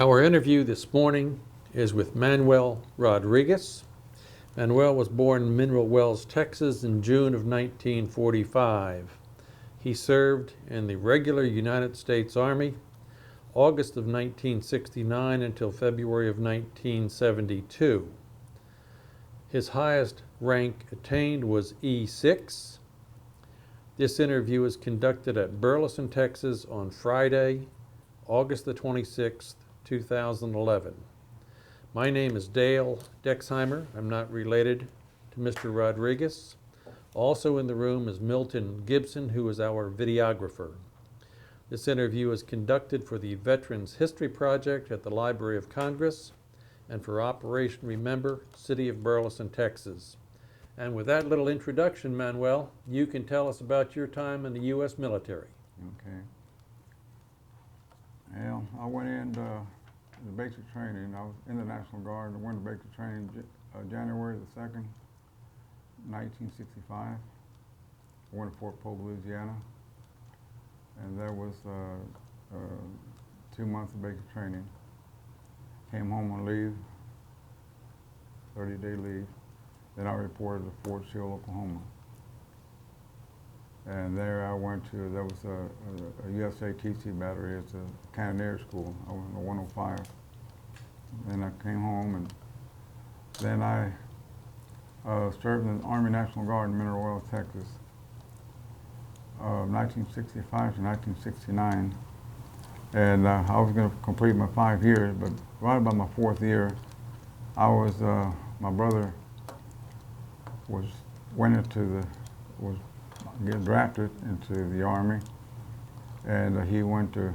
Our interview this morning is with Manuel Rodriguez. Manuel was born in Mineral Wells, Texas in June of 1945. He served in the regular United States Army August of 1969 until February of 1972. His highest rank attained was E6. This interview was conducted at Burleson, Texas on Friday, August the 26th, 2011. My name is Dale Dexheimer. I'm not related to Mr. Rodriguez. Also in the room is Milton Gibson, who is our videographer. This interview is conducted for the Veterans History Project at the Library of Congress and for Operation Remember, City of Burleson, Texas. And with that little introduction, Manuel, you can tell us about your time in the U.S. military. Okay. Well, I went into the basic training. I was in the National Guard. I went to basic training January the 2nd, 1965. I went to Fort Polk, Louisiana. And there was 2 months of basic training. Came home on leave, 30-day leave. Then I reported to Fort Sill, Oklahoma. And there I went to, there was a USATC battery, it's a cannoneer school. I went to 105. Then I came home, and then I served in the Army National Guard in Mineral Wells, Texas, 1965 to 1969. And I was going to complete my 5 years, but right about my 4th year, my brother was getting drafted into the Army, and he went to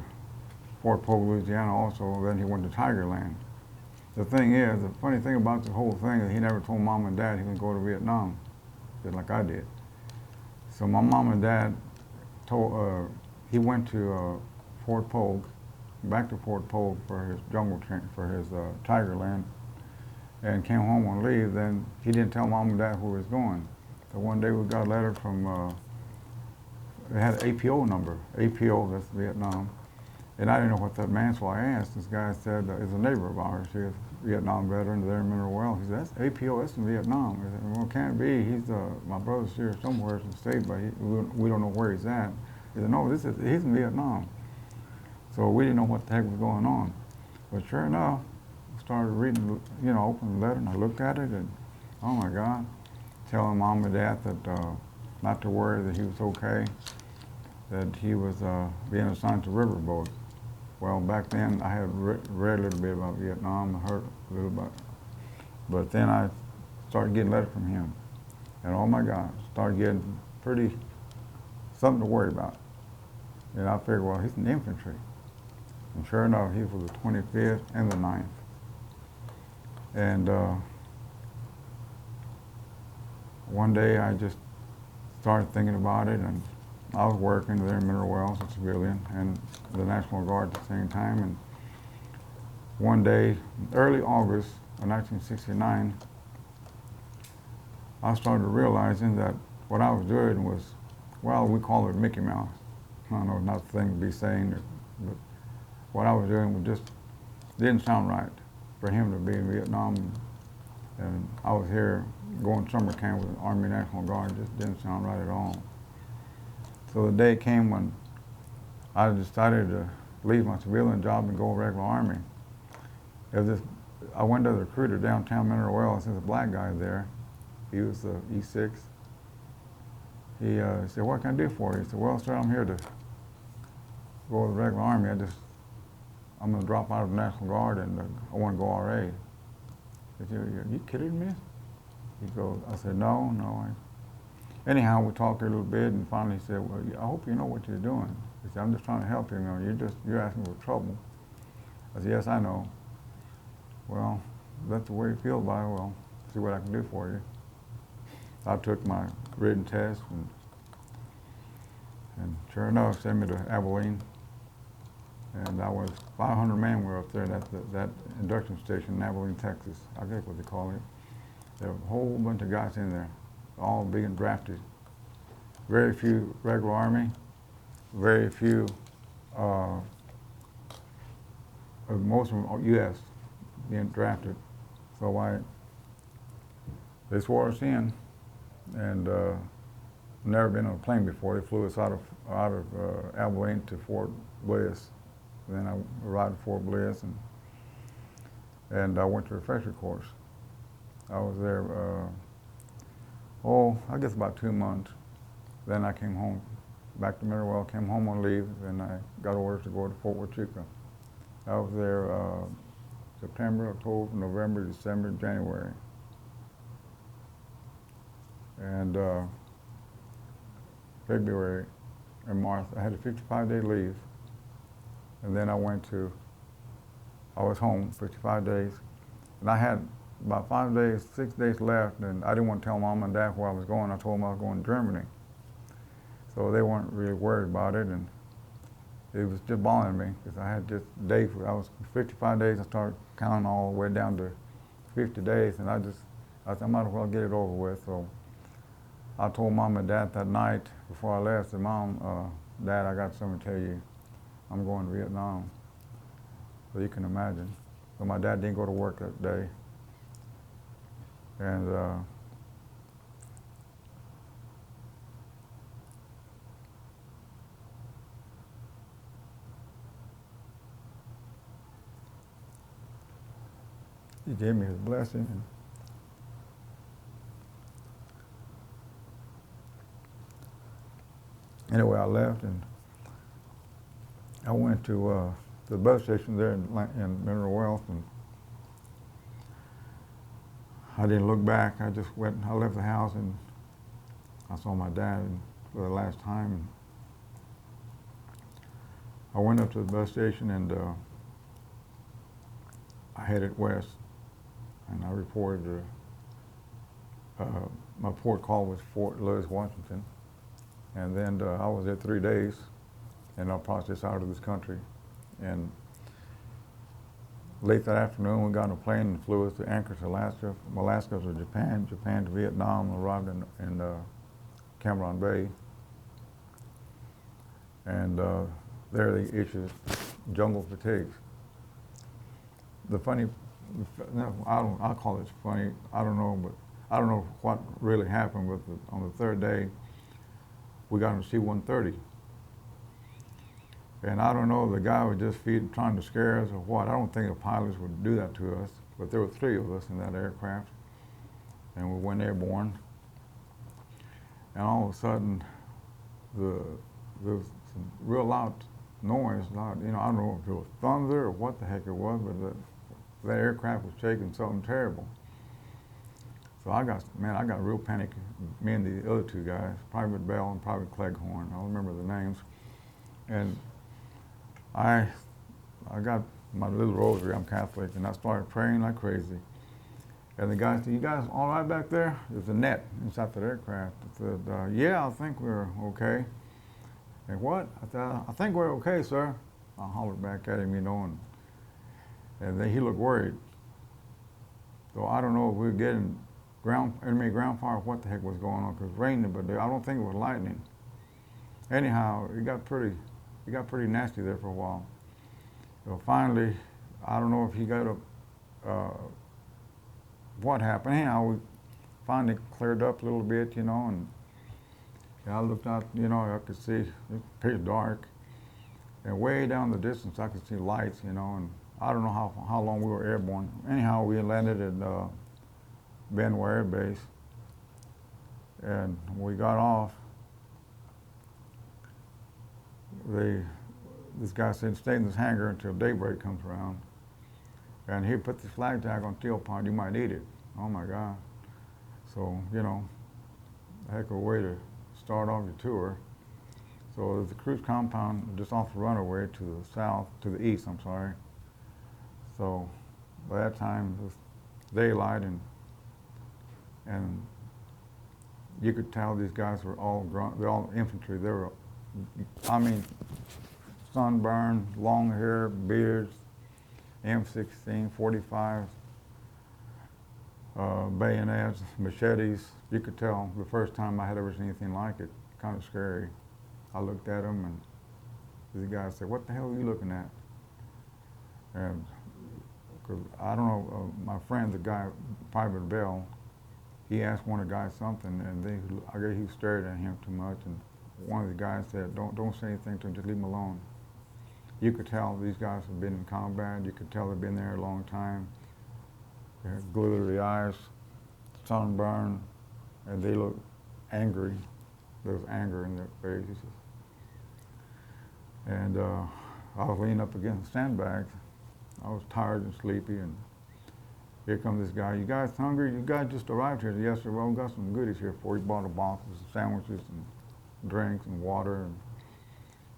Fort Polk, Louisiana also. Then he went to Tigerland. The thing is, the funny thing about the whole thing is he never told Mom and Dad he was going to Vietnam, just like I did. So my Mom and Dad he went to Fort Polk, back to Fort Polk for his jungle training, for his Tigerland, and came home on leave. Then he didn't tell Mom and Dad where he was going. So one day we got a letter from, it had an APO number, APO, that's Vietnam. And I didn't know what that meant, so I asked. This guy said, is a neighbor of ours. He is a Vietnam veteran there in Mineral Wells. He said, that's APO, that's in Vietnam. I said, well, can't be. My brother's here somewhere in the state, but we don't know where he's at. He said, no, he's in Vietnam. So we didn't know what the heck was going on. But sure enough, I started reading, opened the letter, and I looked at it, and oh my God, telling Mom and Dad that not to worry, that he was okay, that he was being assigned to riverboat. Well, back then I had read a little bit about Vietnam, I heard a little about it. But then I started getting letters from him. And oh my God, started getting something to worry about. And I figured, well, he's in the infantry. And sure enough, he was the 25th and the 9th. And one day I just started thinking about it, and I was working there in Mineral Wells as a civilian and the National Guard at the same time. And one day, early August of 1969, I started realizing that what I was doing was, well, we call it Mickey Mouse. I don't know, not the thing to be saying, but what I was doing didn't sound right for him to be in Vietnam. And I was here going summer camp with the Army National Guard. It just didn't sound right at all. So the day came when I decided to leave my civilian job and go regular Army. I went to the recruiter downtown Mineral Wells. There's a black guy there. He was the E6. He said, what can I do for you? He said, well, sir, I'm here to go to the regular Army. I'm going to drop out of the National Guard, and I want to go RA. I said, are you kidding me? He goes, I said, no. Anyhow, we talked a little bit, and finally he said, well, I hope you know what you're doing. He said, I'm just trying to help you. You're asking for trouble. I said, yes, I know. Well, that's the way you feel about it. Well, see what I can do for you. I took my written test, and sure enough, sent me to Abilene. And I was 500 men were up there at that induction station in Abilene, Texas. I guess what they call it. There were a whole bunch of guys in there, all being drafted. Very few regular Army, very few most of them are U.S. being drafted. So they swore us in, and never been on a plane before. They flew us out of Abilene to Fort Bliss. Then I arrived at Fort Bliss, and I went to a refresher course. I was there, I guess about 2 months. Then I came home, back to Mineral, came home on leave, and I got orders to go to Fort Huachuca. I was there September, October, November, December, January. And February and March, I had a 55-day leave. And then I was home 55 days. And I had about 6 days left, and I didn't want to tell Mom and Dad where I was going. I told them I was going to Germany. So they weren't really worried about it, and it was just bothering me because I had just days. I was 55 days. I started counting all the way down to 50 days, and I said, I might as well get it over with. So I told Mom and Dad that night before I left, I said, Mom, Dad, I got something to tell you. I'm going to Vietnam. So you can imagine. So my dad didn't go to work that day. And he gave me his blessing. Anyway, I left, and I went to the bus station there in Mineral Wells, and I didn't look back. I just went. I left the house, and I saw my dad for the last time. And I went up to the bus station, and I headed west, and I reported. My port call was Fort Lewis, Washington, and then I was there 3 days, and I processed out of this country. And late that afternoon, we got on a plane and flew us to Anchorage, Alaska, from Alaska to Japan, Japan to Vietnam, arrived in Cameron Bay. And there they issued jungle fatigues. The funny, I'll call it funny, I don't know what really happened, but on the third day, we got on C-130. And I don't know, the guy was just trying to scare us or what. I don't think the pilots would do that to us, but there were 3 of us in that aircraft, and we went airborne. And all of a sudden, there was some real loud noise. I don't know if it was thunder or what the heck it was, but that aircraft was shaking something terrible. So I got real panic, me and the other 2 guys, Private Bell and Private Cleghorn. I don't remember the names. And I got my little rosary, I'm Catholic, and I started praying like crazy. And the guy said, "You guys all right back there?" There's a net inside the aircraft. I said, "Yeah, I think we're okay." And what? I said, "I think we're okay, sir." I hollered back at him, and then he looked worried. So I don't know if we were getting enemy ground fire, what the heck was going on, because it was raining, but I don't think it was lightning. Anyhow, it got pretty nasty there for a while. So finally, I don't know if he got what happened. Anyhow, we finally cleared up a little bit, and I looked out, I could see, it was pitch dark. And way down the distance, I could see lights, and I don't know how long we were airborne. Anyhow, we landed at Benway Air Base, and when we got off, this guy said, "Stay in this hangar until daybreak comes around." And he put this flag tag on steel pod, "You might eat it." Oh my God. So, a heck of a way to start off your tour. So there's a cruise compound just off the runway to the east, I'm sorry. So by that time it was daylight, and you could tell these guys were they're all infantry. They were, sunburned, long hair, beards, M16, 45s, bayonets, machetes. You could tell the first time I had ever seen anything like it. Kind of scary. I looked at them, and the guy said, "What the hell are you looking at?" And 'cause I don't know, my friend, the guy, Private Bell, he asked one of the guys something, and I guess he stared at him too much, and one of the guys said, don't say anything to him, just leave him alone. You could tell these guys have been in combat. You could tell they've been there a long time. They had glittery eyes, sunburn, and they look angry. There was anger in their faces. And I was leaning up against the sandbags. I was tired and sleepy, and here comes this guy. You guys hungry? You guys just arrived here. Yes, sir. Well, we got some goodies here for you. He bought a box of sandwiches and drinks and water. And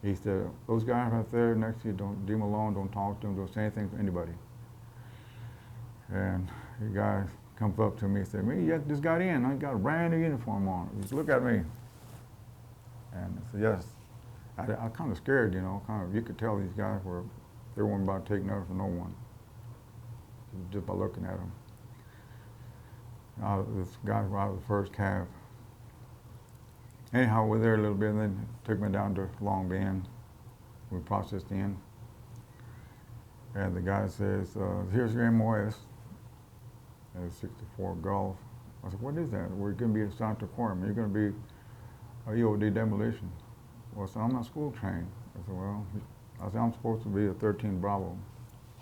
he said, those guys right there next to you, don't leave them alone. Don't talk to them. Don't say anything to anybody. And the guy comes up to me and said, "Me, you just got in. I got a brand new uniform on." He said, "Look at me." And I said, "Yes." I was kind of scared, you know. You could tell these guys they weren't about to take nothing from no one, just by looking at them. This guy was out of the first cab. Anyhow, we were there a little bit, and then took me down to Long Bend. We processed in. And the guy says, "Here's your MOS." And it's 64 Gulf. I said, "What is that?" "We're going to be assigned to quorum. You're going to be a EOD demolition." Well, I said, "I'm not school trained." I said, "Well," "I'm supposed to be a 13 Bravo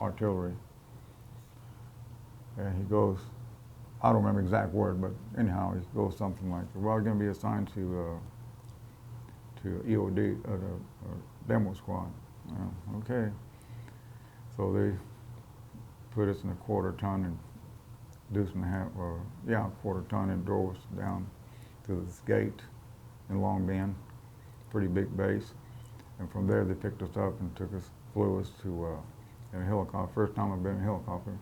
artillery." And he goes, I don't remember the exact word, but anyhow, he goes something like, "Well, we're going to be assigned to EOD, demo squad." Well, okay. So they put us in a quarter ton and quarter ton, and drove us down to this gate in Long Bend, pretty big base. And from there, they picked us up and flew us to in a helicopter. First time I've been in a helicopter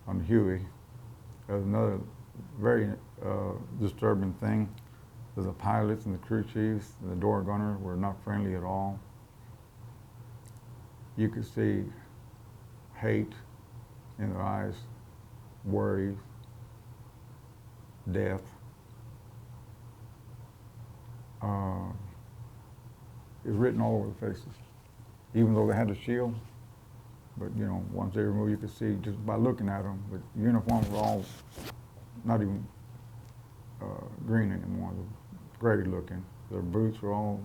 on the Huey. There's another very disturbing thing. The pilots and the crew chiefs and the door gunners were not friendly at all. You could see hate in their eyes, worry, death. It's written all over the faces, even though they had a shield. But you know, once they removed, you could see just by looking at them. The uniforms were all not even green anymore; they're gray looking. Their boots were all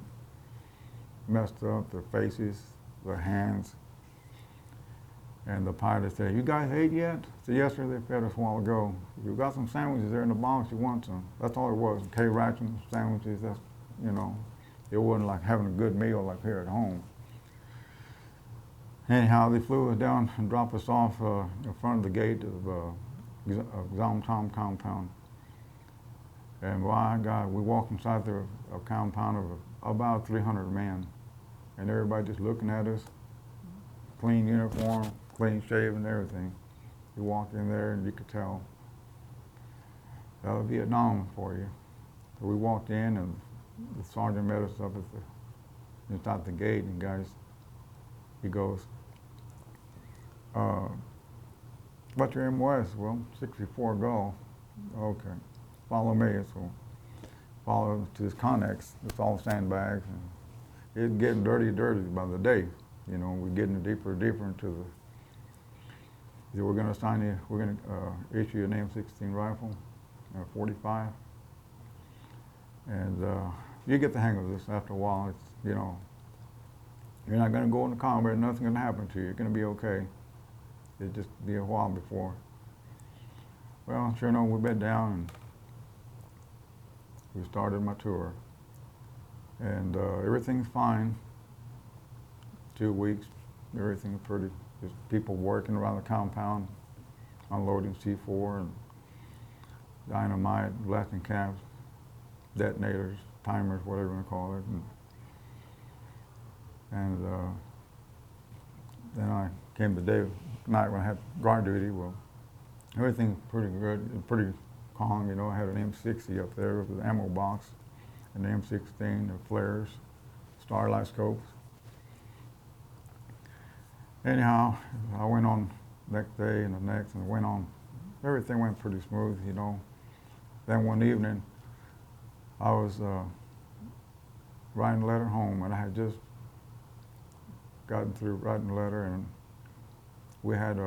messed up. Their faces, their hands. And the pilot said, "You guys ate yet?" I said, "Yes, sir. They fed us a while ago. You got some sandwiches there in the box. You want some?" That's all it was. K-ration sandwiches. That's, you know, it wasn't like having a good meal like here at home. Anyhow, they flew us down and dropped us off in front of the gate of Zomtom compound. And by God, we walked inside a compound of about 300 men, and everybody just looking at us, clean uniform, clean shaven, everything. You walked in there and you could tell that was Vietnam for you. So we walked in, and the sergeant met us up inside the gate, and he goes, "What's your MOS?" "Well, 64 Gulf." "Okay, follow me." So follow to this Connex. It's all sandbags, and it's getting dirty by the day. You know, we're getting deeper and deeper into the. He said, "We're going to assign you. We're going to issue you an M16 rifle, 45, and you get the hang of this after a while. It's, you know, you're not going to go into combat. Nothing's going to happen to you. You're going to be okay. It'll just be a while before." Well, sure enough, we bed down and we started my tour, and everything's fine. 2 weeks, everything's pretty. Just people working around the compound, unloading C4 and dynamite, blasting caps, detonators, timers, whatever you want to call it. And then I came the day of night when I had guard duty. Well, everything's pretty good, pretty calm. You know, I had an M60 up there with the ammo box, an M16, the flares, starlight scopes. Anyhow, I went on next day and the next, and went on. Everything went pretty smooth, you know. Then one evening, I was writing a letter home, and I had just gotten through writing a letter, and we had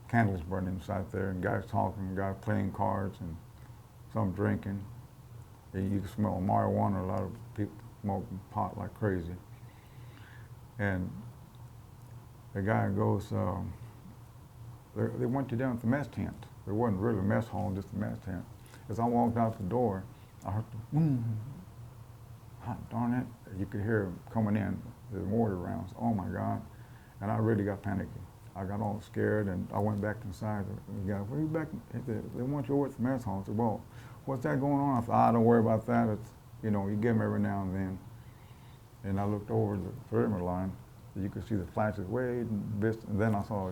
candles burning inside there, and guys talking, guys playing cards, and some drinking. And you could smell marijuana. A lot of people smoking pot like crazy. And the guy goes, they went you down at the mess tent. It wasn't really a mess hall, just a mess tent. As I walked out the door, I heard the boom. Hot darn it. You could hear him coming in, the mortar rounds. Oh my God. And I really got panicky. I got all scared, and I went back inside. The guy, where are you back? He said, they want you over at the mess hall. I said, well, what's that going on? I said, don't worry about that. It's, you know, you get them every now and then. And I looked over the perimeter line. You could see the flashes way and then I saw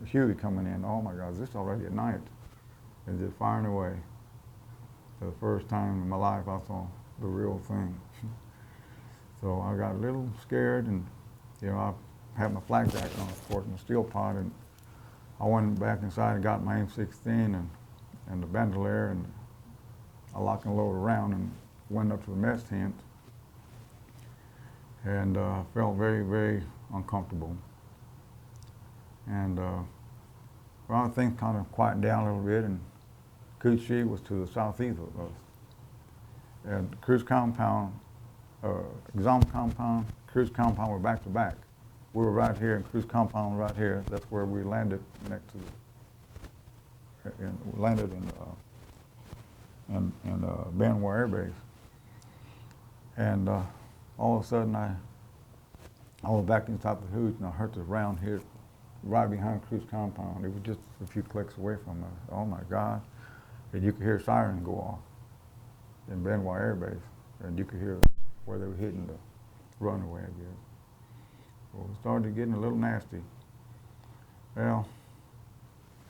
Huey coming in. Oh my God, is this already at night? And just firing away. For the first time in my life, I saw the real thing. So I got a little scared, and you know, I had my flak jacket on, of course, and the steel pot, and I went back inside and got my M16 and the bandolier, and I locked and loaded around and went up to the mess tent, and felt very, very uncomfortable. And well, things kind of quieted down a little bit, and Coochie was to the southeast of us. And Cruise Compound, Exam Compound, Cruise Compound were back to back. We were right here, and Cruise Compound right here. That's where we landed next to we landed in Benoit Air Base. And all of a sudden, I was back inside the hooch, and I heard this round hit right behind Cruise Compound. It was just a few clicks away from us. Oh my God. And you could hear sirens go off in Benoit Air Base, and you could hear where they were hitting the runaway, I guess. Well, it started getting a little nasty. Well,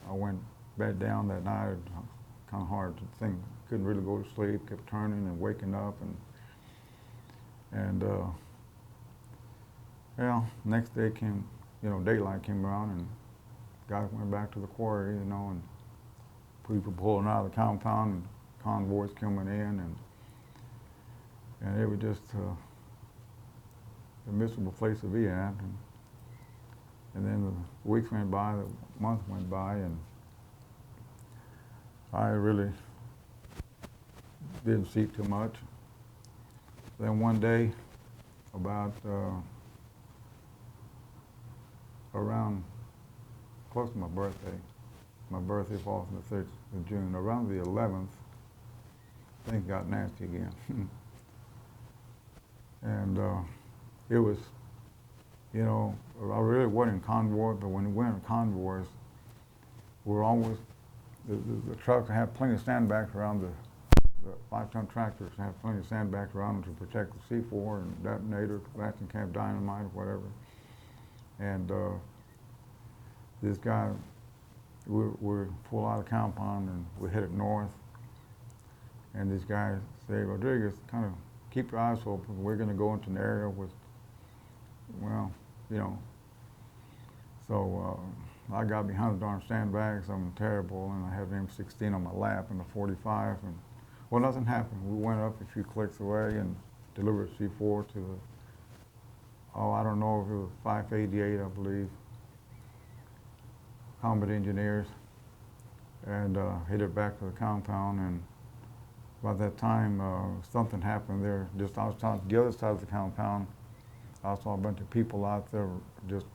I went bed down that night. It was kind of hard to think. Couldn't really go to sleep. Kept turning and waking up, and well, next day came, you know, daylight came around, and guys went back to the quarry, you know, and people pulling out of the compound, and convoys coming in, and it was just a miserable place to be at. And then the weeks went by, the months went by, and I really didn't see too much. Then one day, about around close to my birthday falls on the 30th of June, around the 11th, things got nasty again. And it was, you know, I really wasn't in convoy, but when we went in convoys, we're always, the trucks had plenty of sandbags around the 5-ton tractors had plenty of sandbags around them to protect the C4 and detonator, Action Camp Dynamite, or whatever. And this guy, we're full out of compound, and we're headed north. And this guy said, Rodriguez, kind of keep your eyes open. We're going to go into an area with, well, you know. So I got behind the darn sandbags. I'm terrible, and I had an M16 on my lap and a 45. And well, nothing happened. We went up a few clicks away and delivered C4 to the, oh, I don't know if it was 588, I believe, combat engineers, and headed back to the compound. And by that time, something happened there. Just outside the other side of the compound, I saw a bunch of people out there. Just,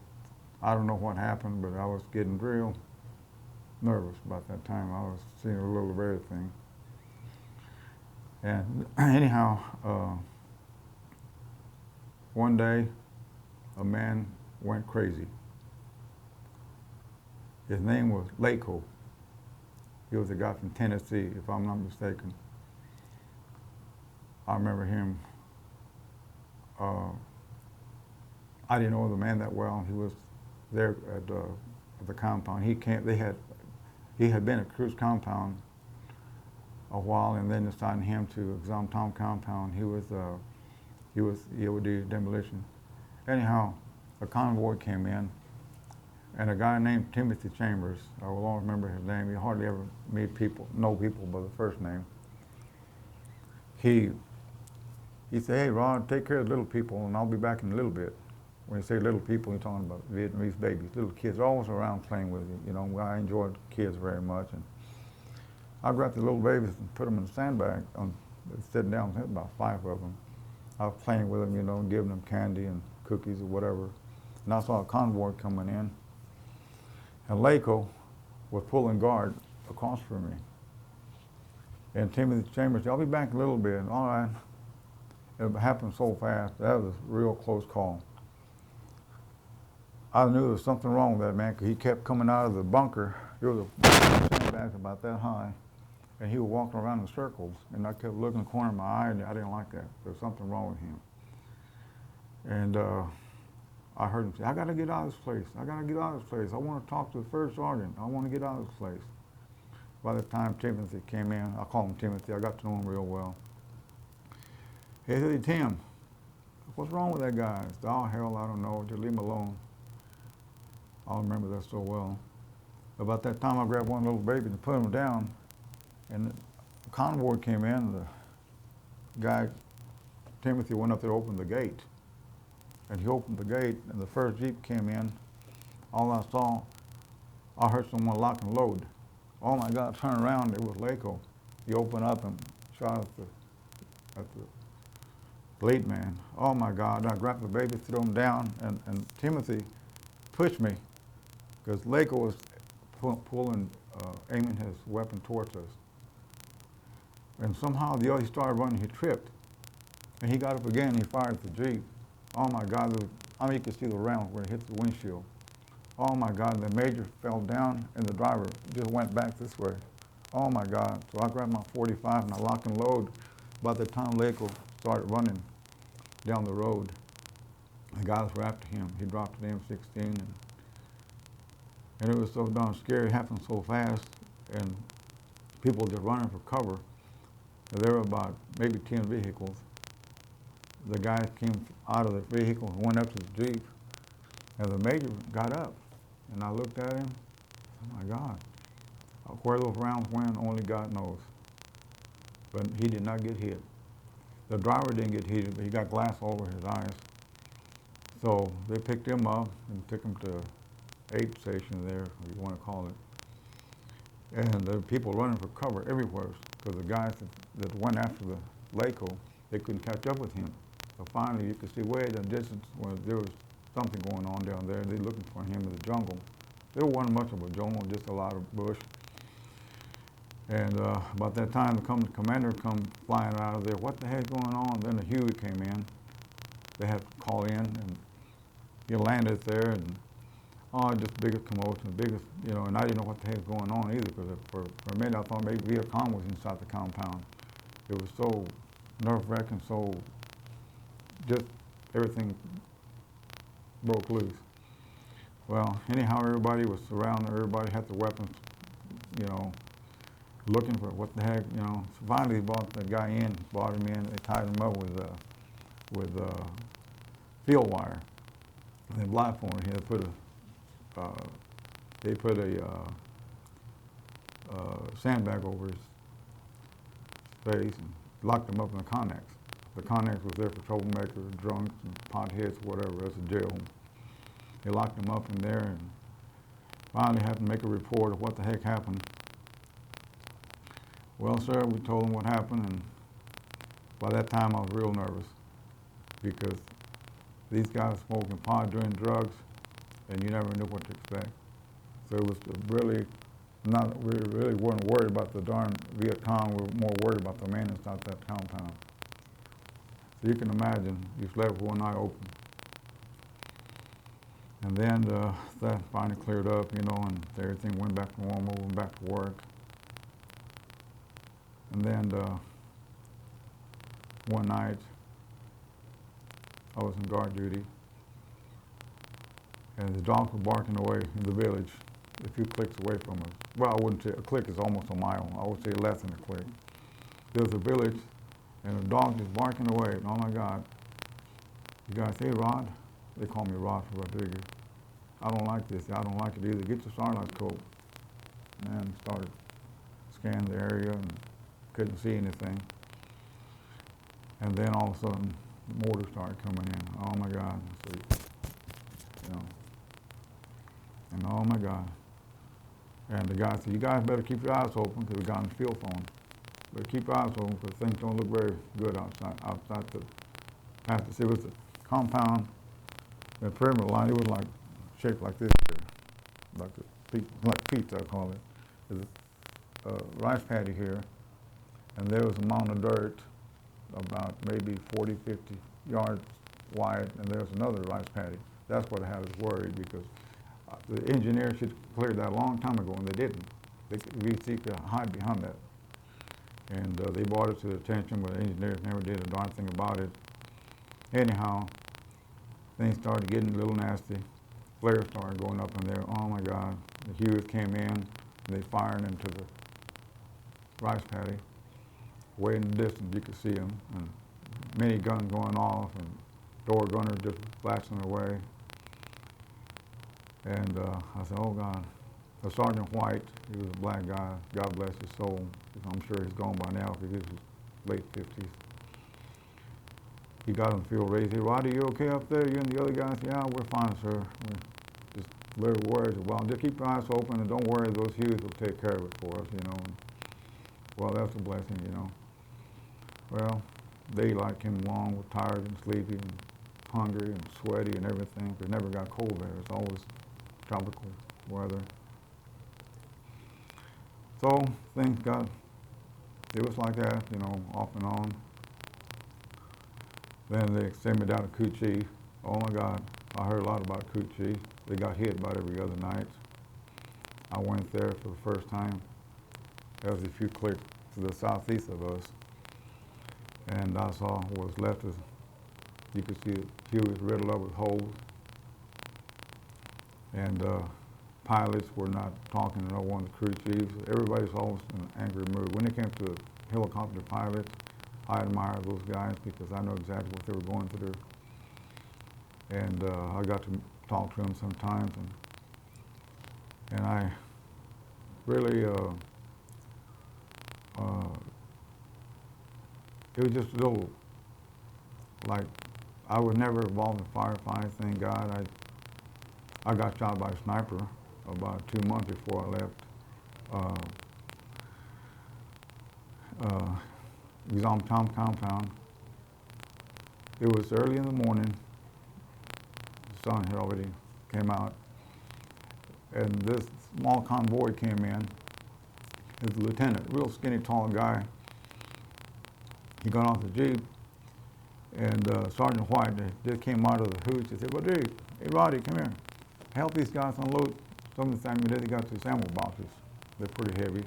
I don't know what happened, but I was getting real nervous about that time. I was seeing a little of everything. And anyhow, one day, a man went crazy. His name was Laco. He was a guy from Tennessee, if I'm not mistaken. I remember him. I didn't know the man that well. He was there at the compound. He had been at Cruise Compound a while, and then assigned him to Exam Tom Compound. He would do demolition. Anyhow, a convoy came in, and a guy named Timothy Chambers, I will always remember his name. He hardly ever know people by the first name. He said, hey, Rod, take care of the little people, and I'll be back in a little bit. when you say little people, you're talking about Vietnamese babies, little kids, always around playing with you. You know, I enjoyed kids very much. And I grabbed the little babies and put them in a sandbag, sitting down, about 5 of them. I was playing with them, you know, giving them candy and cookies or whatever. And I saw a convoy coming in. And Laco was pulling guard across from me. And Timothy Chambers said, I'll be back in a little bit. All right. It happened so fast. That was a real close call. I knew there was something wrong with that man because he kept coming out of the bunker. There was a sandbag about that high. And he was walking around in circles. And I kept looking in the corner of my eye, and I didn't like that. There was something wrong with him. And I heard him say, I got to get out of this place. I got to get out of this place. I want to talk to the first sergeant. I want to get out of this place. By the time Timothy came in, I call him Timothy. I got to know him real well. He said, hey, Tim, what's wrong with that guy? I said, oh, hell, I don't know. Just leave him alone. I remember that so well. About that time, I grabbed one little baby and put him down. And the convoy came in. The guy, Timothy, went up there to open the gate. And he opened the gate, and the first Jeep came in. All I saw, I heard someone lock and load. Oh my God, turn around, it was Laco. He opened up and shot at the lead man. Oh my God, I grabbed the baby, threw him down, and Timothy pushed me because Laco was aiming his weapon towards us. And somehow the other, he started running, he tripped. And he got up again, and he fired at the Jeep. Oh my God, I mean, you could see the round where it hit the windshield. Oh my God, the major fell down and the driver just went back this way. Oh my God. So I grabbed my 45 and I lock and load. By the time Laco started running down the road, the guys were after him. He dropped an M16 and it was so darn scary. It happened so fast and people just running for cover. There were about maybe 10 vehicles. The guy came out of the vehicle and went up to the Jeep, and the major got up, and I looked at him. Oh my God, where those rounds went, only God knows. But he did not get hit. The driver didn't get hit, but he got glass all over his eyes. So they picked him up and took him to aid station there, if you want to call it. And there were people running for cover everywhere, because the guys that went after the Laco, they couldn't catch up with him. So finally, you could see way in the distance where there was something going on down there. They're looking for him in the jungle. There wasn't much of a jungle, just a lot of bush. And about that time, the commander come flying out of there. What the heck's going on? Then the Huey came in. They had to call in, and he landed there, and just biggest commotion, biggest, you know. And I didn't know what the heck's going on either, because for a minute I thought maybe Viet Cong was inside the compound. It was so nerve-wracking, so just everything broke loose. Well, anyhow, everybody was surrounded. Everybody had their weapons, you know, looking for what the heck, you know. So finally, they brought the guy in, brought him in. They tied him up with field wire. And they blindfolded him. They put a sandbag over his face and locked him up in the Connex. The Connex was there for troublemakers, drunks, and potheads, whatever. That's a jail. They locked him up in there and finally had to make a report of what the heck happened. Well, sir, we told him what happened, and by that time I was real nervous because these guys smoking pot, doing drugs, and you never knew what to expect. So it was really we really weren't worried about the darn Viet Cong. We were more worried about the man inside that compound. So you can imagine, you slept with one eye open. And then that finally cleared up, you know, and everything went back to normal, went back to work. And then one night, I was in guard duty, and the dogs were barking away in the village, a few clicks away from us. Well, I wouldn't say, a click is almost a mile. I would say less than a click. There was a village, and the dog just barking away, and oh my God. The guy said, hey, Rod. They call me Rod for Rodriguez. I don't like this. I don't like it either. Get your starlight's coat. And started scanning the area and couldn't see anything. And then all of a sudden, the mortar started coming in. Oh my God. So you know. And oh my God. And the guy said, you guys better keep your eyes open, because we got on the field phone. But keep your eyes open, because things don't look very good outside the pasture. It was a compound, the perimeter line. It was like shaped like this here, like pizza, I call it. There's a rice paddy here, and there was a mound of dirt about maybe 40, 50 yards wide, and there's another rice paddy. That's what had us worried, because the engineers should have cleared that a long time ago, and they didn't. We seek to hide behind that. And they brought it to the attention, but the engineers never did a darn thing about it. Anyhow, things started getting a little nasty. Flares started going up in there. Oh my God. The Hughes came in, and they fired into the rice paddy. Way in the distance, you could see them. And mini guns going off, and door gunners just blasting away. And I said, oh God. So Sergeant White, he was a black guy, God bless his soul. I'm sure he's gone by now, because he was late 50s. He got on the field raised. He said, Roddy, you okay up there? You and the other guys? Yeah, we're fine, sir. We're just little worried. Well, just keep your eyes open, and don't worry, those Hughes will take care of it for us, you know. And, well, that's a blessing, you know. Well, daylight came along, we're tired and sleepy and hungry and sweaty and everything. It never got cold there. It's always tropical weather. So things it was like that, you know, off and on. Then they sent me down to Coochie. Oh my God, I heard a lot about Coochie. They got hit about every other night. I went there for the first time. There was a few clicks to the southeast of us. And I saw what was left as, you could see it, Hughes riddled up with holes. And pilots were not talking to no one of the crew chiefs. Everybody's always in an angry mood. When it came to helicopter pilots, I admire those guys, because I know exactly what they were going through. And I got to talk to them sometimes, and I really, it was just a little, like, I was never involved in firefighting, thank God. I got shot by a sniper about 2 months before I left. It was on Tom compound. It was early in the morning. The sun had already came out. And this small convoy came in. It was a lieutenant, real skinny, tall guy. He got off the Jeep, and Sergeant White just came out of the hooch and said, well, dude, hey, Roddy, come here. Help these guys unload some of the ammunition. They got these ammo boxes. They're pretty heavy.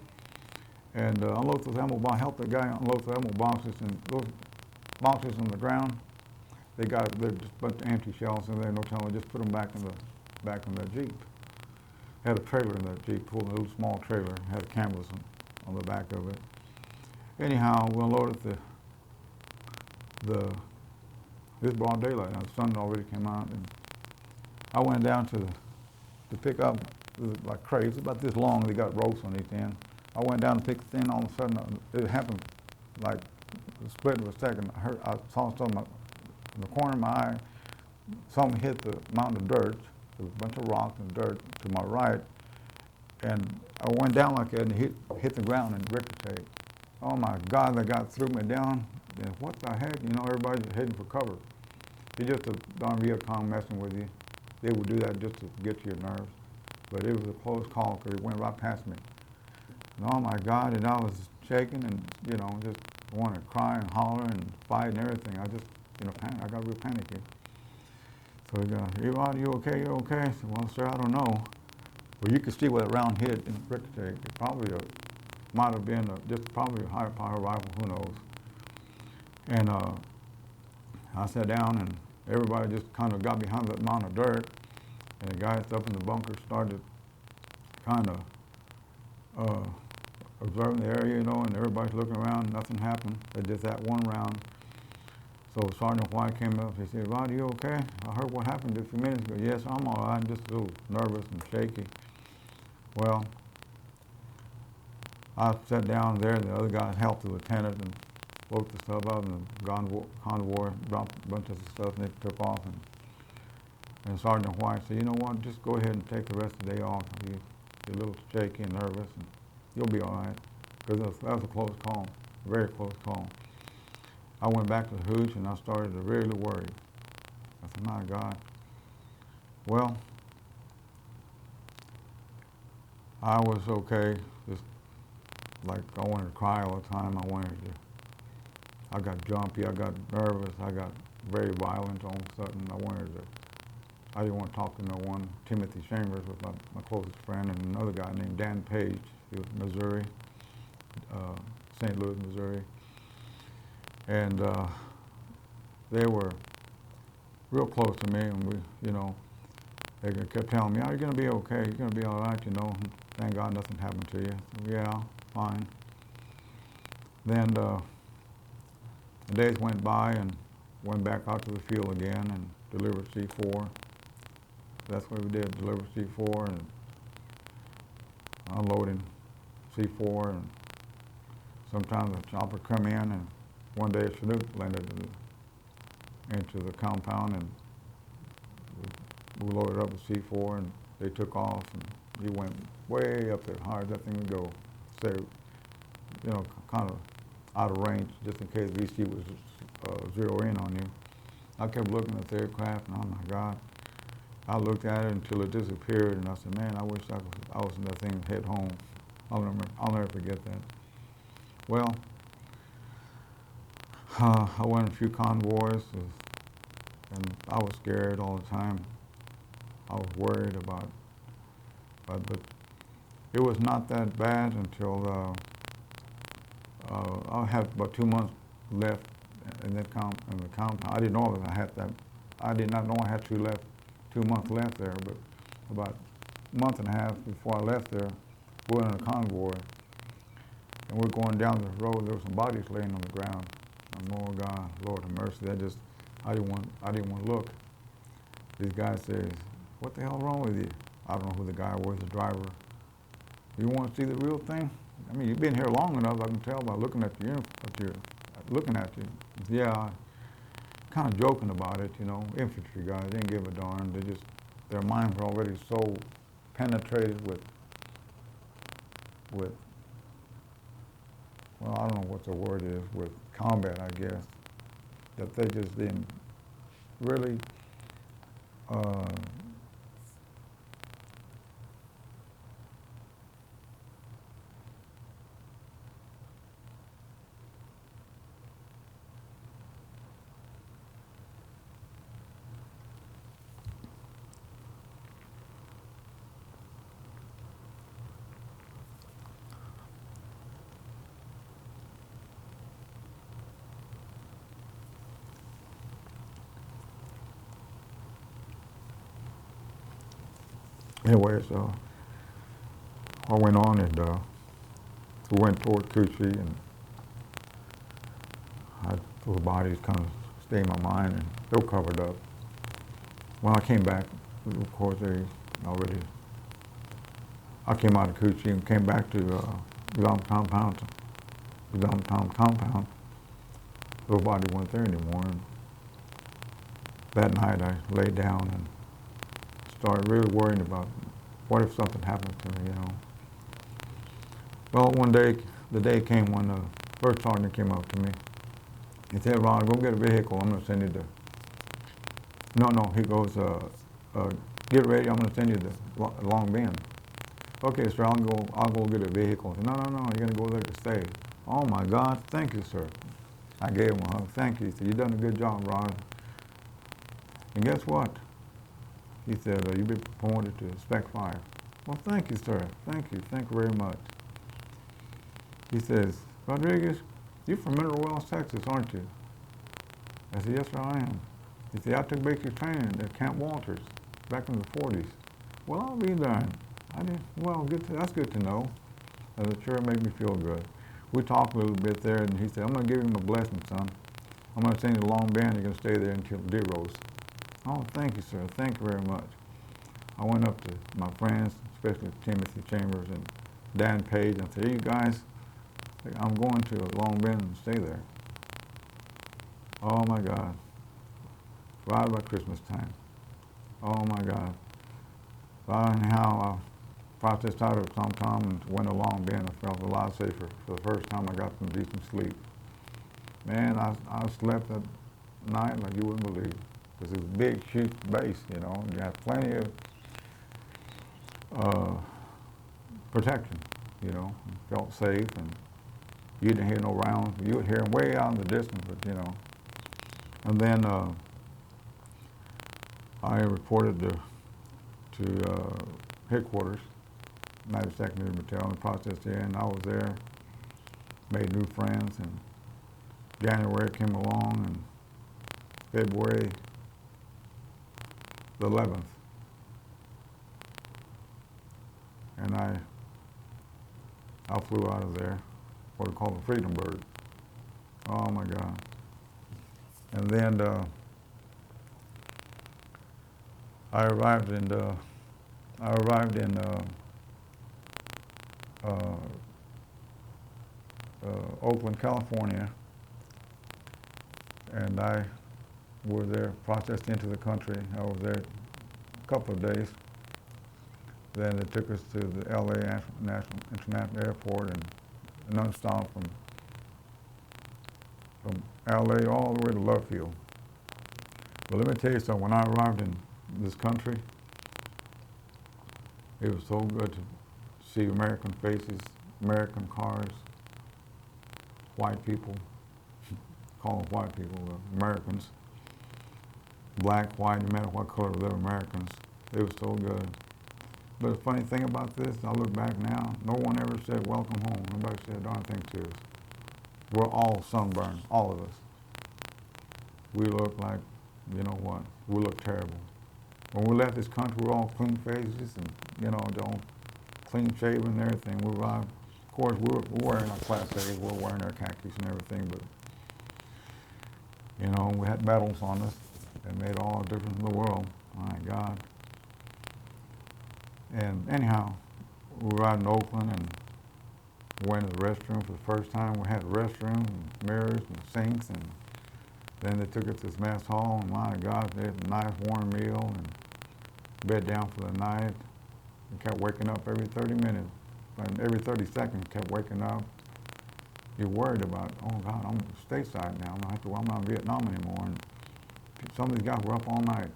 And unload those ammo boxes. Help the guy unload the ammo boxes. And those boxes on the ground, they're just a bunch of empty shells in there. No telling. Just put them back in the Jeep. Had a trailer in the Jeep, pulled a little small trailer. Had a canvas on the back of it. Anyhow, we unloaded this broad daylight. Now the sun already came out, and I went down to pick up. It was like crazy. It was about this long. They got ropes on each end. I went down to pick the thing. All of a sudden, it happened like a split of a second. I saw something in the corner of my eye. Something hit the mountain of dirt. There was a bunch of rocks and dirt to my right, and I went down like that and hit the ground and ricocheted. Oh my God! That guy threw me down. And what the heck? You know, everybody's heading for cover. It's just a darn Viet Cong messing with you. They would do that just to get to your nerves. But it was a close call, because it went right past me. And oh my God, and I was shaking and, you know, just wanted to cry and holler and fight and everything. I just, you know, I got real panicky. So he goes, hey, Rod, you okay? You okay? I said, well, sir, I don't know. Well, you could see where that round hit and ricocheted. It probably might have been just probably a higher power rifle, who knows. And I sat down, and everybody just kind of got behind that mound of dirt, and the guys up in the bunker started kind of observing the area, you know, and everybody's looking around. Nothing happened. They did that one round. So Sergeant White came up. He said, Rod, you okay? I heard what happened just a few minutes ago. Yes, I'm all right. I'm just a little nervous and shaky. Well, I sat down there, and the other guys helped the lieutenant and loaded the stuff up, and the convoy dropped a bunch of stuff, and they took off. And Sergeant White said, you know what, just go ahead and take the rest of the day off. You're a little shaky and nervous, and you'll be all right. Because that was a close call, very close call. I went back to the hooch, and I started to really worry. I said, my God. Well, I was okay, just like I wanted to cry all the time. I got jumpy, I got nervous, I got very violent all of a sudden. I didn't want to talk to no one. Timothy Chambers was my closest friend, and another guy named Dan Page. He was Missouri, St. Louis, Missouri. And they were real close to me, and they kept telling me, oh, you're going to be okay, you're going to be all right, thank God nothing happened to you. So, yeah, fine. Then the days went by, and went back out to the field again and delivered C4. That's what we did, deliver C4 and unloading C4, and sometimes a chopper come in, and one day a Chinook landed into the compound, and we loaded up with C4, and they took off, and he went way up there, hard as that thing would go. So, kind of out of range, just in case VC was zero in on you. I kept looking at the aircraft, and oh my God. I looked at it until it disappeared, and I said, man, I wish I was in that thing head home. I'll never forget that. Well, I went in a few convoys, and I was scared all the time. I was worried about, but it was not that bad until I had about 2 months left in the compound. I didn't know that I had that. I did not know I had 2 months left there, but about a month and a half before I left there, we were in a convoy, and we're going down the road. There were some bodies laying on the ground. Oh God, Lord have mercy. I didn't want to look. These guys says, what the hell wrong with you? I don't know who the guy was, the driver. You want to see the real thing? I mean, you've been here long enough. I can tell by looking at you, looking at you. Yeah, kind of joking about it, infantry guys, they didn't give a darn. Their minds were already so penetrated with, well, I don't know what the word is, with combat, I guess, that they just didn't really anyway, so I went on, and we went toward Coochie, and those bodies kind of stayed in my mind, and they were covered up. When I came back, of course, I came out of Coochie and came back to Tom compound. Those bodies weren't there anymore. And that night I laid down and started really worrying about what if something happened to me, Well, one day, the day came when the first sergeant came up to me. He said, Ron, go get a vehicle. I'm going to send you No, he goes, get ready. I'm going to send you to Long Bend. Okay, sir, I'll go get a vehicle. He said, no, you're going to go there to stay. Oh my God, thank you, sir. I gave him a hug. Thank you. He said, you've done a good job, Ron. And guess what? He said, you've been promoted to Spec 5. Well, thank you, sir. Thank you very much. He says, Rodriguez, you're from Mineral Wells, Texas, aren't you? I said, yes, sir, I am. He said, I took basic training at Camp Walters back in the 40s. Well, I'll be darned. I didn't, well, that's good to know. It sure made me feel good. We talked a little bit there, and he said, I'm going to give you my blessing, son. I'm going to send you to Long Bend. You're going to stay there until deer roast. Oh, thank you, sir. Thank you very much. I went up to my friends, especially Timothy Chambers and Dan Page, and I said, hey, you guys, I'm going to Long Bend and stay there. Oh, my God. Right about Christmas time. Oh my God. But anyhow, I processed out of it sometime and went along then. I felt a lot safer. For the first time, I got some decent sleep. Man, I slept at night like you wouldn't believe. Because it's a big, huge base, you know. You have plenty of protection, you know. Felt safe, and you didn't hear no rounds. You would hear them way out in the distance, but you know. And then I reported to headquarters, 92nd New Battalion, processed there, and I was there, made new friends, and January came along, and February the 11th, and I flew out of there, what we call the Freedom Bird. Oh my God. And then I arrived in Oakland, California, and I was there, processed into the country. I was there a couple of days. Then they took us to the LA International Airport and non-stop from LA all the way to Love Field. But let me tell you something, when I arrived in this country, it was so good to see American faces, American cars, white people, call them white people, Americans, black, white, no matter what color, they're Americans. It was so good. But the funny thing about this, I look back now, no one ever said welcome home. Nobody said a darn thing to us. We're all sunburned, all of us. We look like, you know what, we look terrible. When we left this country, we're all clean faces and, you know, all clean shaven and everything. We arrived, of course, we're wearing our Class A's, we're wearing our khakis and everything, but, you know, we had medals on us that made all the difference in the world. My God. And anyhow, we arrived in Oakland and went to the restroom for the first time. We had a restroom, and mirrors and sinks, and then they took us to this mess hall, and my God, they had a nice warm meal and bed down for the night. We kept waking up every 30 minutes, and every 30 seconds kept waking up. You're worried about, oh God, I'm stateside now. I'm not in Vietnam anymore. And some of these guys were up all night.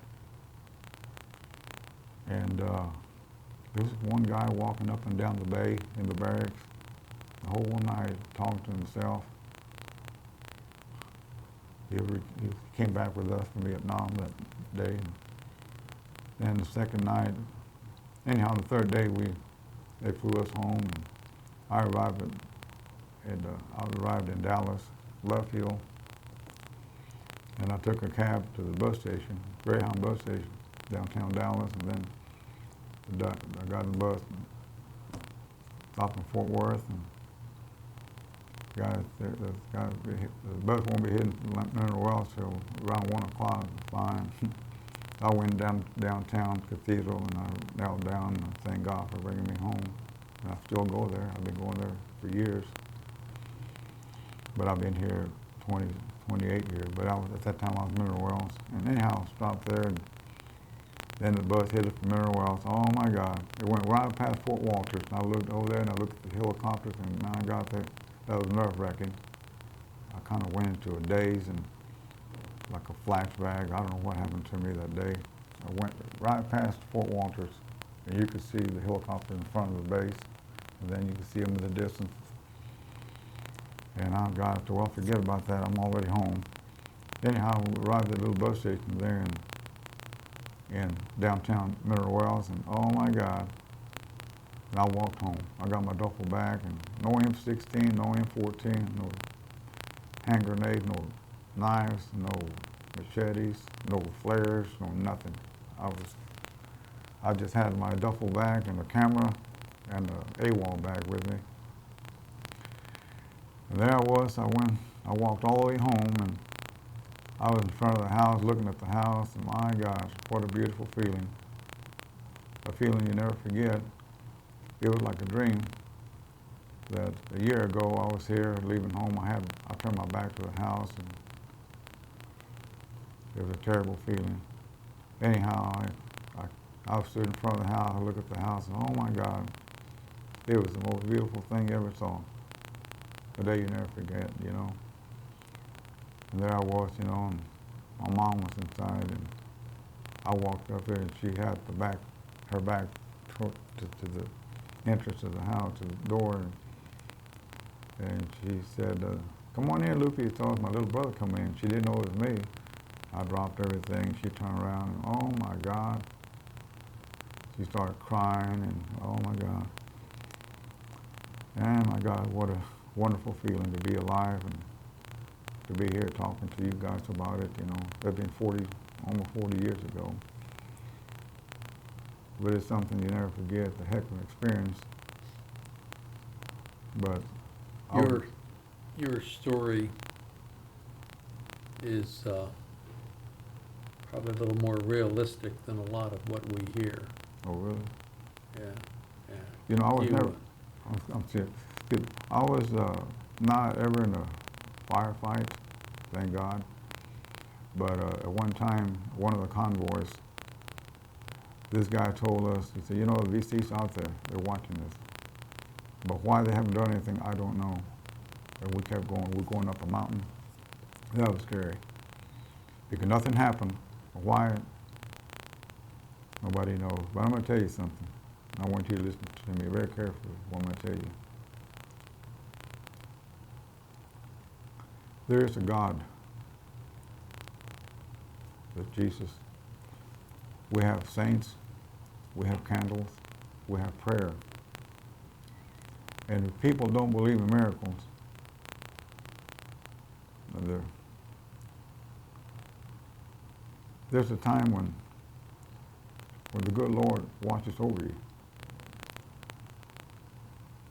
And there was one guy walking up and down the bay in the barracks the whole night, talking to himself. He came back with us from Vietnam that day. And then the second night, anyhow, the third day they flew us home. And I arrived in Dallas, Love Field, and I took a cab to the bus station, Greyhound bus station, downtown Dallas, and then I got in the bus, and stopped in Fort Worth, and the bus won't be hitting Manuel Morin till around 1 o'clock. Fine. I went downtown Cathedral, and I knelt down and I thank God for bringing me home. And I still go there. I've been going there for years. But I've been here 28 years. But at that time I was in Manuel Morin. And anyhow, I stopped there, and then the bus hit us from Manuel Morin. Oh my God. It went right past Fort Walters. And I looked over there and I looked at the helicopters, and my God, that was nerve-wracking. I kind of went into a daze and like a flashback. I don't know what happened to me that day. I went right past Fort Walters, and you could see the helicopter in front of the base, and then you could see them in the distance. And I got to, well, forget about that. I'm already home. Anyhow, we arrived at a little bus station there in downtown Manuel Morin, and oh my God. And I walked home. I got my duffel bag, and no M16, no M14, no hand grenades, no knives, no machetes, no flares, no nothing. I just had my duffel bag and a camera and a AWOL bag with me. And there I was. I walked all the way home, and I was in front of the house, looking at the house, and my gosh, what a beautiful feeling. A feeling you never forget. It was like a dream that a year ago I was here leaving home. I turned my back to the house, and it was a terrible feeling. Anyhow, I stood in front of the house, I looked at the house, and oh my God, it was the most beautiful thing you ever saw. A day you never forget, you know. And there I was, you know, and my mom was inside, and I walked up there, and she had her back to the entrance of the house, to the door, and she said, "Come on in, Lupe." She told my little brother come in. She didn't know it was me. I dropped everything. She turned around, and oh my God, she started crying, and oh my God. And my God, what a wonderful feeling to be alive and to be here talking to you guys about it. You know, that's been almost 40 years ago. But it's something you never forget, the heck of an experience. But Your story is probably a little more realistic than a lot of what we hear. oh really? Yeah, yeah. You know, I was You- never. I'm serious. I was not ever in a firefight, thank God. But at one time, one of the convoys, this guy told us, he said, "You know, the VC's out there, they're watching us. But why they haven't done anything, I don't know." And we kept going. We're going up a mountain. That was scary. Because nothing happened. Why? Nobody knows. But I'm going to tell you something. I want you to listen to me very carefully what I'm going to tell you. There is a God. There's Jesus. We have saints. We have candles. We have prayer. And if people don't believe in miracles, there's a time when the good Lord watches over you.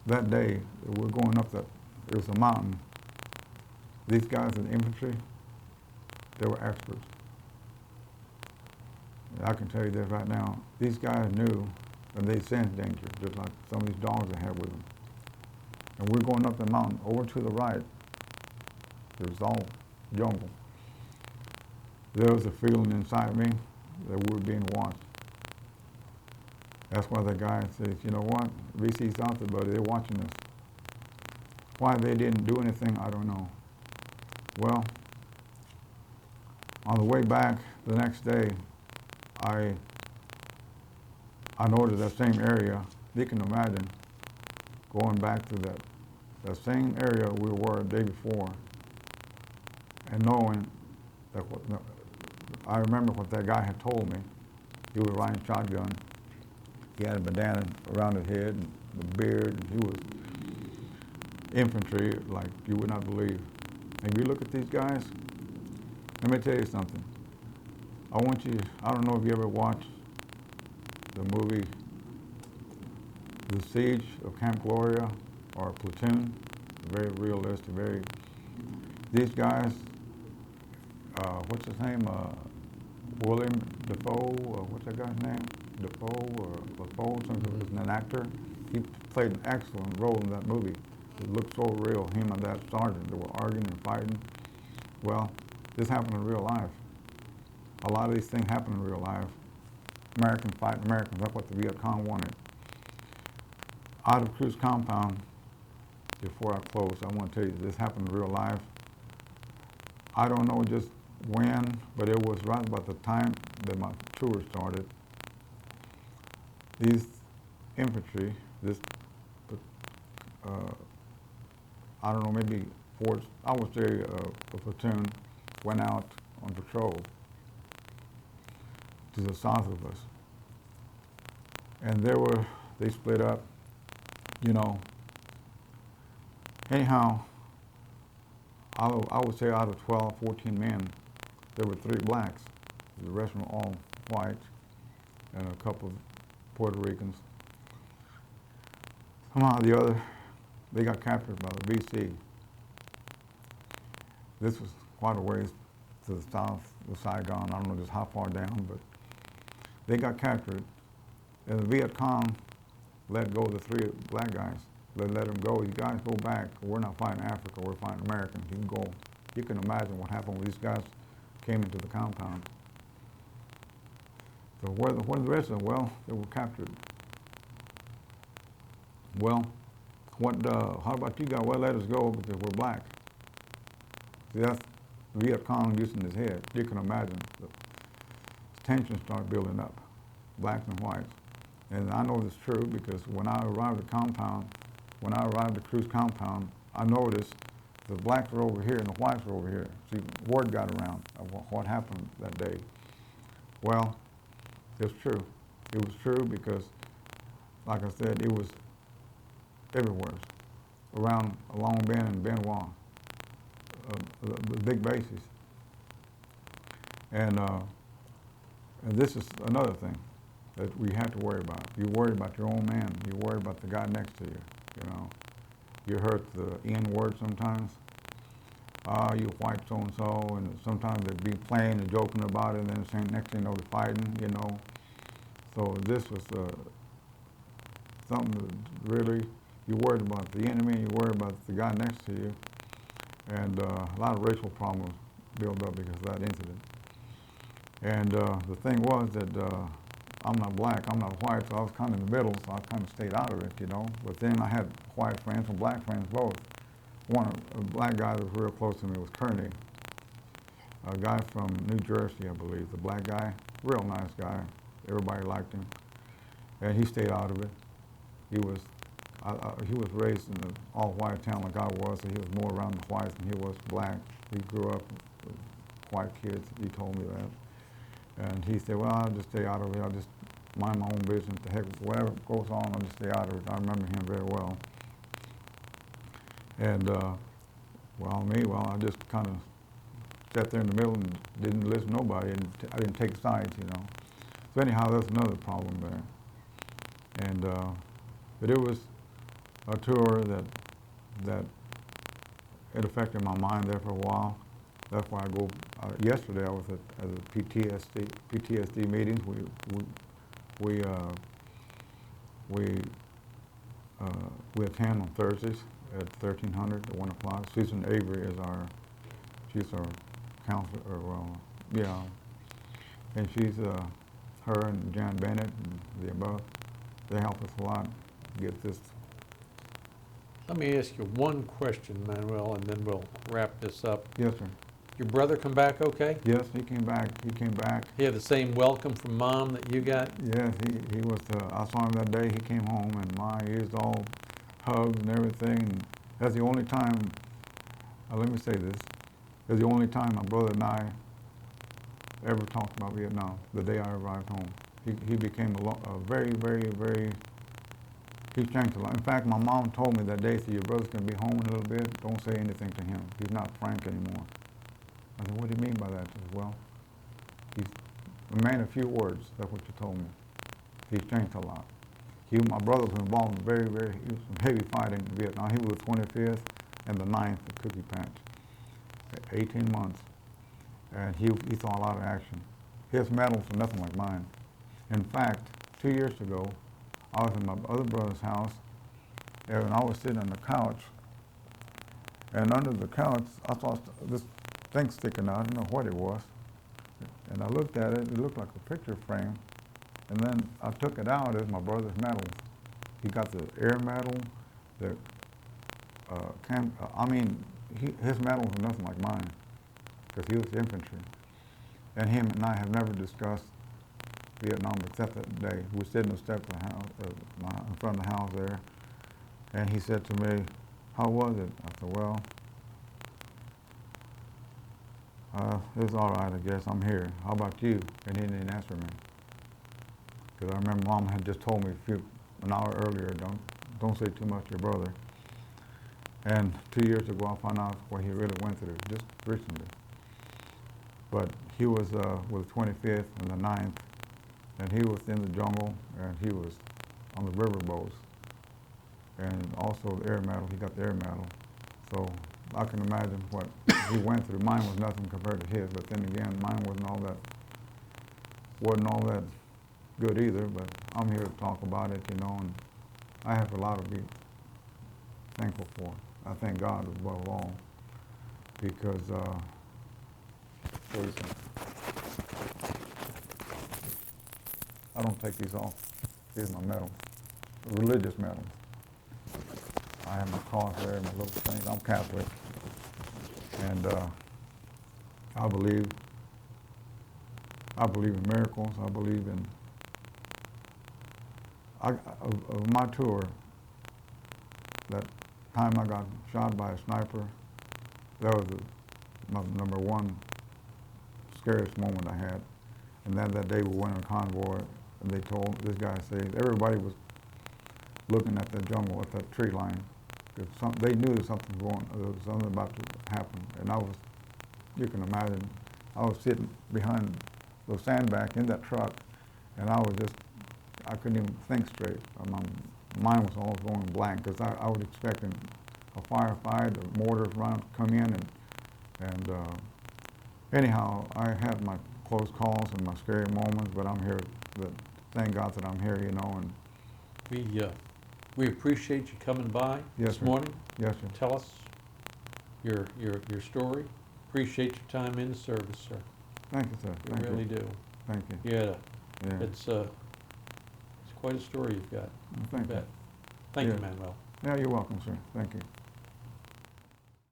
That day, we're going up it was a mountain. These guys in infantry, they were experts. I can tell you this right now. These guys knew and they sensed danger, just like some of these dogs they had with them. And we're going up the mountain. Over to the right, it was all jungle. There was a feeling inside me that we were being watched. That's why the guy says, "You know what? VC's out there, buddy. They're watching us." Why they didn't do anything, I don't know. Well, on the way back the next day, I noticed that same area. You can imagine going back to that same area we were the day before, and knowing that I remember what that guy had told me. He was riding shotgun. He had a bandana around his head and the beard, and he was infantry like you would not believe. And you look at these guys, let me tell you something. I don't know if you ever watched the movie The Siege of Camp Gloria or Platoon. Very realistic, these guys, what's his name? William Defoe, what's that guy's name? Defoe or Defoe, something, an actor. He played an excellent role in that movie. It looked so real, him and that sergeant, they were arguing and fighting. Well, this happened in real life. A lot of these things happen in real life. Americans fighting Americans, that's what the Viet Cong wanted. Out of Cruz compound, before I close, I want to tell you this happened in real life. I don't know just when, but it was right about the time that my tour started. These infantry, I don't know, maybe I would say a platoon went out on patrol to the south of us. And they split up, you know. Anyhow, I would say out of 12, 14 men, there were 3 blacks. The rest were all white and a couple of Puerto Ricans. Somehow or the other, they got captured by the VC. This was quite a ways to the south of Saigon. I don't know just how far down, but they got captured. And the Viet Cong let go of the 3 black guys. They let them go. You guys go back. We're not fighting Africa. We're fighting Americans. You can go. You can imagine what happened when these guys came into the compound. So where the rest of them? Well, they were captured. Well, how about you guys? Well, let us go because we're black. See, that's Viet Cong using his head. You can imagine the tension start building up, blacks and whites. And I know this is true because when I arrived at Cruz compound, I noticed the blacks were over here and the whites were over here. See, word got around of what happened that day. Well, it's true. It was true because, like I said, it was everywhere, around Long Bend and Benoit, the big bases. And this is another thing that we have to worry about. You worry about your own man. You worry about the guy next to you. You know, you heard the N word sometimes. You white so and so, and sometimes they'd be playing and joking about it, and then saying next thing you know they're fighting. You know, so this was something that really you worried about the enemy, you worried about the guy next to you, and a lot of racial problems built up because of that incident. And the thing was that I'm not black, I'm not white, so I was kind of in the middle, so I kind of stayed out of it, you know. But then I had white friends and black friends both. A black guy that was real close to me was Kearney, a guy from New Jersey, I believe, the black guy, real nice guy. Everybody liked him, and he stayed out of it. He was raised in an all-white town like I was, so he was more around the whites than he was black. He grew up with white kids, he told me that. And he said, well, I'll just stay out of it. I'll just mind my own business. The heck, whatever goes on, I'll just stay out of it. I remember him very well. And, I just kind of sat there in the middle and didn't listen to nobody, and I didn't take sides, you know. So anyhow, that's another problem there. And, but it was a tour that it affected my mind there for a while. That's why I go. Yesterday I was at the PTSD meetings. We attend on Thursdays at 1300 to 1 o'clock. Susan Avery is she's our counselor, and she's her and Jan Bennett and the above. They help us a lot get this. Let me ask you one question, Manuel, and then we'll wrap this up. Yes, sir. Your brother come back okay? Yes, he came back. He had the same welcome from Mom that you got? Yes, he was. I saw him that day. He came home, and he was all hugs and everything. And that's the only time. Let me say this: that's the only time my brother and I ever talked about Vietnam. The day I arrived home, he became a very, very, very. He changed a lot. In fact, my mom told me that day, "So your brother's going to be home in a little bit. Don't say anything to him. He's not frank anymore." I said, "What do you mean by that?" She said, "Well, he's a man of few words." That's what you told me. He's changed a lot. My brother was involved in he was some heavy fighting in Vietnam. He was the 25th and the 9th at Cookie Patch, 18 months. And he saw a lot of action. His medals are nothing like mine. In fact, 2 years ago, I was in my other brother's house, and I was sitting on the couch, and under the couch, I saw this thing sticking out. I don't know what it was. And I looked at it. It looked like a picture frame. And then I took it out as my brother's medals. He got the air medal, his medals are nothing like mine, because he was infantry. And him and I have never discussed Vietnam except that day. We were sitting on the step of the house, in front of the house there, and he said to me, "How was it?" I said, "Well, it was all right, I guess. I'm here. How about you?" And he didn't answer me. Because I remember Mom had just told me an hour earlier, don't say too much to your brother. And 2 years ago, I found out what he really went through, just recently. But he was with the 25th and the 9th, and he was in the jungle, and he was on the river boats. And also the air medal, he got the air medal. So I can imagine what he went through. Mine was nothing compared to his, but then again, mine wasn't all that good either, but I'm here to talk about it, and I have a lot to be thankful for. I thank God above all, because I don't take these off. These are my medals, religious medals. I have my cross there, my little things. I'm Catholic, and I believe in miracles. I believe in. Of my tour, that time I got shot by a sniper, that was my number one scariest moment I had. And then that day we went on a convoy, and they told, this guy said, everybody was looking at the jungle, at that tree line. They knew there was something about to happen. And I was, you can imagine, I was sitting behind the sandbag in that truck, and I couldn't even think straight. My mind was almost going blank, because I was expecting a firefight, the mortars come in, and anyhow, I had my close calls and my scary moments, but I'm here, thank God that I'm here, you know. And we appreciate you coming by Yes, this sir. morning. Yes, sir. Tell us your story. Appreciate your time in the service, sir. Thank you, sir. We Thank really you. do. Thank you. Yeah, Yeah. it's quite a story you've got. Thank you. Bet. Thank you, Yeah. Manuel. Yeah, you're welcome, sir. Thank you.